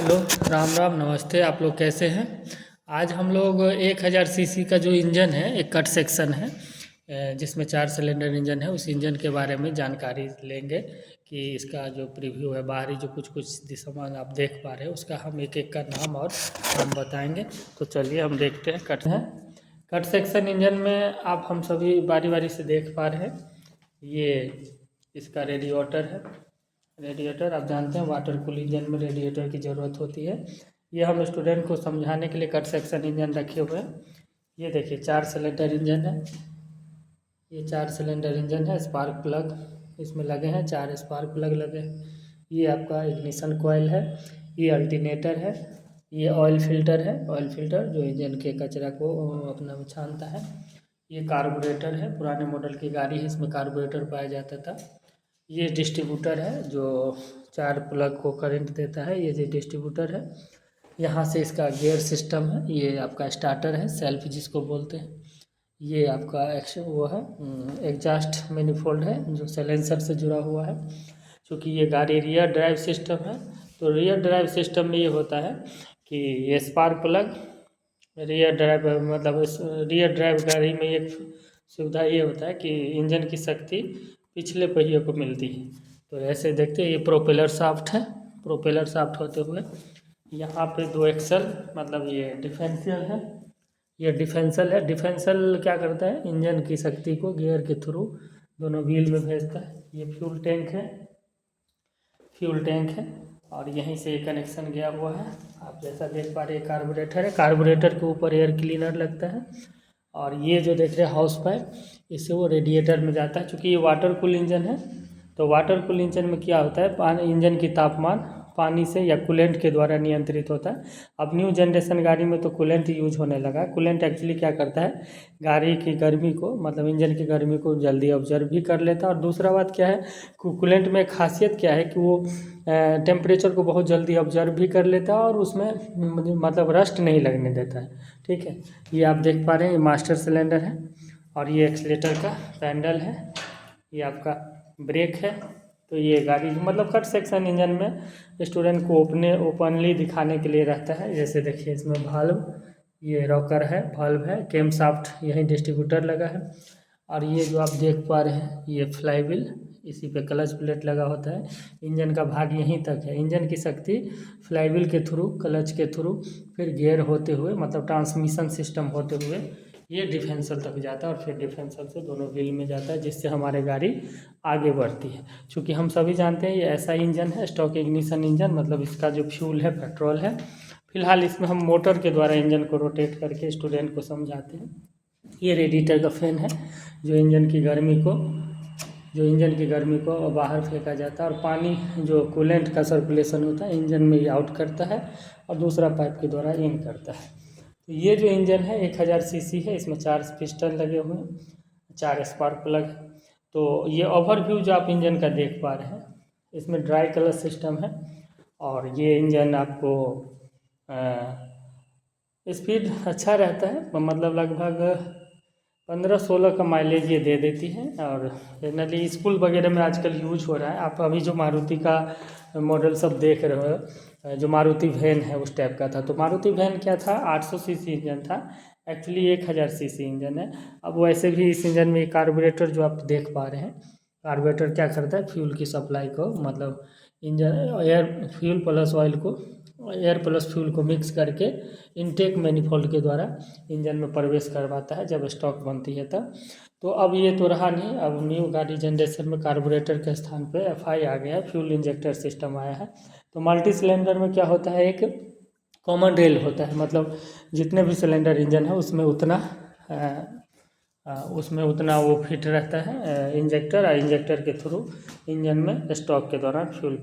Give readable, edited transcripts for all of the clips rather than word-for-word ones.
Hello, Ram Ram, नमस्ते। आप लोग कैसे हैं? आज हम लोग 1000 सीसी का जो इंजन है, एक कट सेक्शन है जिसमें 4 सिलेंडर इंजन है, उस इंजन के बारे में जानकारी लेंगे कि इसका जो प्रीव्यू है, बाहरी जो कुछ कुछ सामान आप देख पा रहे हैं उसका हम एक एक का नाम और हम बताएंगे। तो चलिए हम देखते हैं। कट सेक्शन इंजन में आप हम सभी बारी बारी से देख पा रहे हैं। ये इसका रेडिएटर है। रेडिएटर आप जानते हैं, वाटर कूल इंजन में रेडिएटर की ज़रूरत होती है। ये हम स्टूडेंट को समझाने के लिए कट सेक्शन इंजन रखे हुए हैं। ये देखिए 4 सिलेंडर इंजन है। ये 4 सिलेंडर इंजन है। स्पार्क प्लग इसमें लगे हैं, 4 स्पार्क प्लग लगे हैं। ये आपका इग्निशन कॉइल है। ये अल्टरनेटर है। ये ऑयल फिल्टर है। ऑयल फिल्टर जो इंजन के कचरा को अपना छानता है। ये कार्बोरेटर है। पुराने मॉडल की गाड़ी है, इसमें कार्बोरेटर पाया जाता था। ये डिस्ट्रीब्यूटर है जो 4 प्लग को करंट देता है। ये जो डिस्ट्रीब्यूटर है, यहाँ से इसका गियर सिस्टम है। ये आपका स्टार्टर है, सेल्फ जिसको बोलते हैं। ये आपका वो है एग्जॉस्ट मैनिफोल्ड है जो साइलेंसर से जुड़ा हुआ है। क्योंकि ये गाड़ी रियर ड्राइव सिस्टम है, तो रियर ड्राइव सिस्टम में ये होता है कि ये स्पार्क प्लग रियर ड्राइव मतलब इस रियर ड्राइव गाड़ी में एक सुविधा ये होता है कि इंजन की शक्ति पिछले पहिए को मिलती है। तो ऐसे देखते हैं, ये प्रोपेलर शाफ्ट है। प्रोपेलर शाफ्ट होते हुए यहाँ पे 2 एक्सल मतलब ये डिफेंशियल है। ये डिफेंसल है। डिफेंसल क्या करता है, इंजन की शक्ति को गियर के थ्रू दोनों व्हील में भेजता है। ये फ्यूल टैंक है। फ्यूल टैंक है और यहीं से कनेक्शन गया हुआ है। आप जैसा देख पा रहे हैं, कार्बोरेटर है। कार्बोरेटर के ऊपर एयर क्लीनर लगता है और ये जो देख रहे हैं हाउस पाइप, इससे वो रेडिएटर में जाता है। चूँकि ये वाटर कूल इंजन है, तो वाटर कूल इंजन में क्या होता है, इंजन की तापमान पानी से या कूलेंट के द्वारा नियंत्रित होता है। अब न्यू जनरेशन गाड़ी में तो कूलेंट यूज होने लगा। कूलेंट एक्चुअली क्या करता है, गाड़ी की गर्मी को मतलब इंजन की गर्मी को जल्दी ऑब्जर्व भी कर लेता है। और दूसरा बात क्या है, कूलेंट में खासियत क्या है कि वो टेम्परेचर को बहुत जल्दी ऑब्जर्व भी कर लेता है और उसमें मतलब रस्ट नहीं लगने देता है। ठीक है, ये आप देख पा रहे हैं, ये मास्टर सिलेंडर है और ये एक्सीलेटर का पैडल है। ये आपका ब्रेक है। तो ये गाड़ी मतलब कट सेक्शन इंजन में स्टूडेंट को ओपनली दिखाने के लिए रहता है। जैसे देखिए इसमें भाल्व, ये रॉकर है, भाल्व है, केम शाफ्ट, यहीं डिस्ट्रीब्यूटर लगा है। और ये जो आप देख पा रहे हैं, ये फ्लाईव्हील, इसी पे क्लच प्लेट लगा होता है। इंजन का भाग यहीं तक है। इंजन की शक्ति फ्लाईव्हील के थ्रू, क्लच के थ्रू, फिर गियर होते हुए मतलब ट्रांसमिशन सिस्टम होते हुए ये डिफेंसल तक जाता है और फिर डिफेंसल से दोनों व्हील में जाता है, जिससे हमारी गाड़ी आगे बढ़ती है। क्योंकि हम सभी जानते हैं ये ऐसा इंजन है, स्टॉक इग्निशन इंजन, मतलब इसका जो फ्यूल है पेट्रोल है। फिलहाल इसमें हम मोटर के द्वारा इंजन को रोटेट करके स्टूडेंट को समझाते हैं। ये रेडिएटर का फैन है जो इंजन की गर्मी को बाहर फेंका जाता है और पानी जो कूलेंट का सर्कुलेशन होता है इंजन में आउट करता है और दूसरा पाइप के द्वारा इन करता है। तो ये जो इंजन है 1000 सीसी है। इसमें 4 पिस्टन लगे हुए हैं, 4 स्पार्क प्लग। तो ये ओवरव्यू जो आप इंजन का देख पा रहे हैं, इसमें ड्राई कलर सिस्टम है और ये इंजन आपको स्पीड अच्छा रहता है, मतलब लगभग 15-16 का माइलेज ये दे देती है। और जनरली स्कूल वगैरह में आजकल यूज हो रहा है। आप अभी जो मारुति का मॉडल सब देख रहे हो, जो मारुति वैन है उस टाइप का था। तो मारुति वैन क्या था, 800 सीसी इंजन था, एक्चुअली 1000 सीसी इंजन है। अब वैसे भी इस इंजन में कार्बोरेटर जो आप देख पा रहे हैं, कार्बोरेटर क्या करता है, फ्यूल की सप्लाई को मतलब engine air fuel plus oil को, एयर प्लस फ्यूल को मिक्स करके इनटेक मैनिफोल्ड के द्वारा इंजन में प्रवेश करवाता है जब स्टॉक बनती है तब। तो अब ये तो रहा नहीं, अब न्यू गाड़ी जनरेशन में कार्बोरेटर के स्थान पे एफआई आ गया है, फ्यूल इंजेक्टर सिस्टम आया है। तो मल्टी सिलेंडर में क्या होता है, एक कॉमन रेल होता है, मतलब जितने भी सिलेंडर इंजन है उसमें उतना वो फिट रहता है इंजेक्टर, और इंजेक्टर के थ्रू इंजन में स्टॉक के दौरान फ्यूल।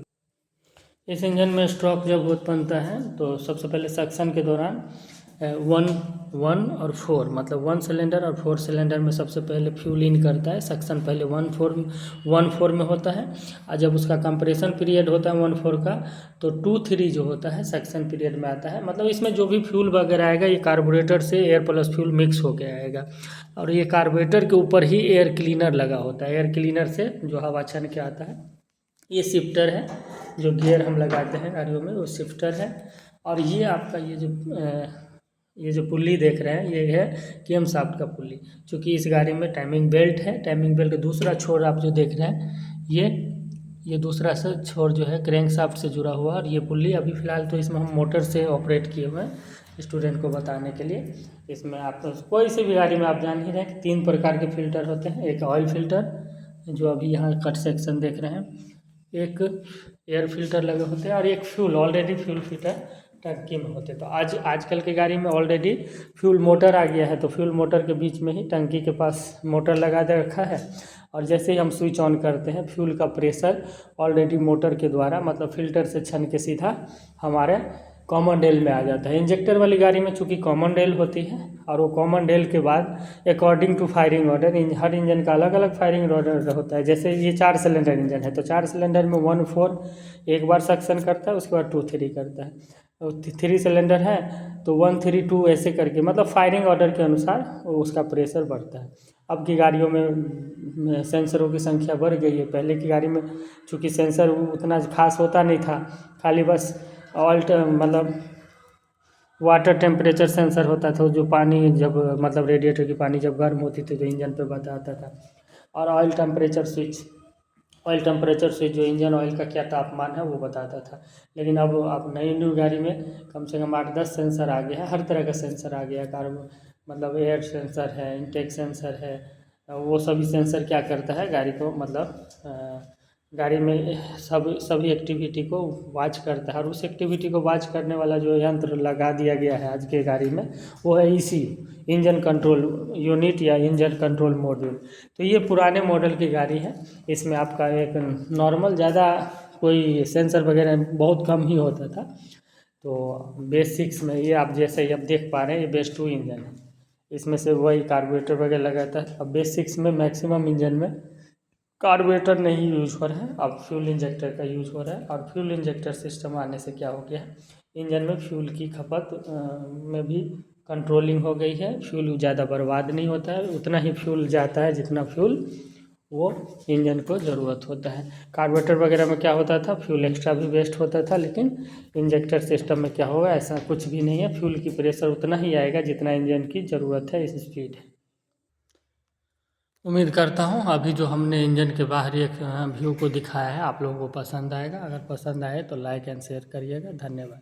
इस इंजन में स्ट्रोक जब बनता है तो सबसे पहले सक्शन के दौरान 1 और 4 मतलब 1 सिलेंडर और 4 सिलेंडर में सबसे पहले फ्यूल इन करता है। सक्शन पहले 1-4 में होता है और जब उसका कंप्रेशन पीरियड होता है 1-4 का, तो 2-3 जो होता है सक्शन पीरियड में आता है। मतलब इसमें जो भी फ्यूल वगैरह आएगा ये कार्बोरेटर से एयर प्लस फ्यूल मिक्स होकर आएगा और ये कार्बोरेटर के ऊपर ही एयर क्लीनर लगा होता है। एयर क्लीनर से जो हवा छन के आता है ये शिफ्टर है, जो गियर हम लगाते हैं गाड़ियों में वो शिफ्टर है। और ये आपका ये जो पुल्ली देख रहे हैं ये है केम शाफ्ट का पुल्ली। चूँकि इस गाड़ी में टाइमिंग बेल्ट है, टाइमिंग बेल्ट का दूसरा छोर आप जो देख रहे हैं ये दूसरा से छोर जो है क्रैंक शाफ्ट से जुड़ा हुआ है। और ये पुल्ली अभी फ़िलहाल तो इसमें हम मोटर से ऑपरेट किए हुए हैं स्टूडेंट को बताने के लिए। इसमें आप कोई सी भी गाड़ी में आप जान ही रहे हैं कि 3 प्रकार के फ़िल्टर होते हैं। एक ऑयल फ़िल्टर जो अभी यहाँ कट सेक्शन देख रहे हैं, एक एयर फिल्टर लगे होते हैं और एक फ्यूल ऑलरेडी फ्यूल फिल्टर टंकी में होते हैं। तो आजकल की गाड़ी में ऑलरेडी फ्यूल मोटर आ गया है, तो फ्यूल मोटर के बीच में ही टंकी के पास मोटर लगा दे रखा है। और जैसे ही हम स्विच ऑन करते हैं फ्यूल का प्रेशर ऑलरेडी मोटर के द्वारा मतलब फिल्टर से छन के सीधा हमारे कॉमन रेल में आ जाता है। इंजेक्टर वाली गाड़ी में चूँकि कॉमन रेल होती है और वो कॉमन रेल के बाद अकॉर्डिंग टू फायरिंग ऑर्डर हर इंजन का अलग अलग फायरिंग ऑर्डर होता है। जैसे ये 4 सिलेंडर इंजन है तो 4 सिलेंडर में 1-4 एक बार सक्शन करता है, उसके बाद 2-3 करता है। 3 सिलेंडर है तो 1-3-2 ऐसे करके मतलब फायरिंग ऑर्डर के अनुसार उसका प्रेशर बढ़ता है। अब की गाड़ियों में सेंसरों की संख्या बढ़ गई है। पहले की गाड़ी में चूँकि सेंसर उतना खास होता नहीं था, खाली बस मतलब वाटर टेम्परेचर सेंसर होता था, जो पानी जब मतलब रेडिएटर की पानी जब गर्म होती थी तो इंजन पे बताता था। और ऑयल टेम्परेचर स्विच जो इंजन ऑयल का क्या तापमान है वो बताता था। लेकिन अब नई न्यू गाड़ी में कम से कम 8-10 सेंसर आ गया है, हर तरह का सेंसर आ गया है। कार्बन मतलब एयर सेंसर है, इनटेक सेंसर है। वो सभी सेंसर क्या करता है गाड़ी को मतलब गाड़ी में सभी एक्टिविटी को वॉच करता है। और उस एक्टिविटी को वॉच करने वाला जो यंत्र लगा दिया गया है आज के गाड़ी में वो है ECU, इंजन कंट्रोल यूनिट या इंजन कंट्रोल मॉड्यूल। तो ये पुराने मॉडल की गाड़ी है। इसमें आपका एक नॉर्मल ज़्यादा कोई सेंसर वगैरह बहुत कम ही होता था। तो बेस 6 में ये आप जैसे ही अब देख पा रहे हैं ये बेस 2 इंजन है, इसमें से वही कार्बोरेटर वगैरह लगाता है। अब बेस 6 में मैक्सिमम इंजन में कार्बोरेटर नहीं यूज हो रहा है, अब फ्यूल इंजेक्टर का यूज हो रहा है। और फ्यूल इंजेक्टर सिस्टम आने से क्या हो गया है, इंजन में फ्यूल की खपत में भी कंट्रोलिंग हो गई है। फ्यूल ज़्यादा बर्बाद नहीं होता है, उतना ही फ्यूल जाता है जितना फ्यूल वो इंजन को ज़रूरत होता है। कार्बोरेटर वगैरह में क्या होता था, फ्यूल एक्स्ट्रा भी वेस्ट होता था। लेकिन इंजेक्टर सिस्टम में क्या होगा, ऐसा कुछ भी नहीं है। फ्यूल की प्रेशर उतना ही आएगा जितना इंजन की ज़रूरत है, इस स्पीड है। उम्मीद करता हूँ अभी जो हमने इंजन के बाहरी एक व्यू को दिखाया है आप लोगों को पसंद आएगा। अगर पसंद आए तो लाइक एंड शेयर करिएगा। धन्यवाद।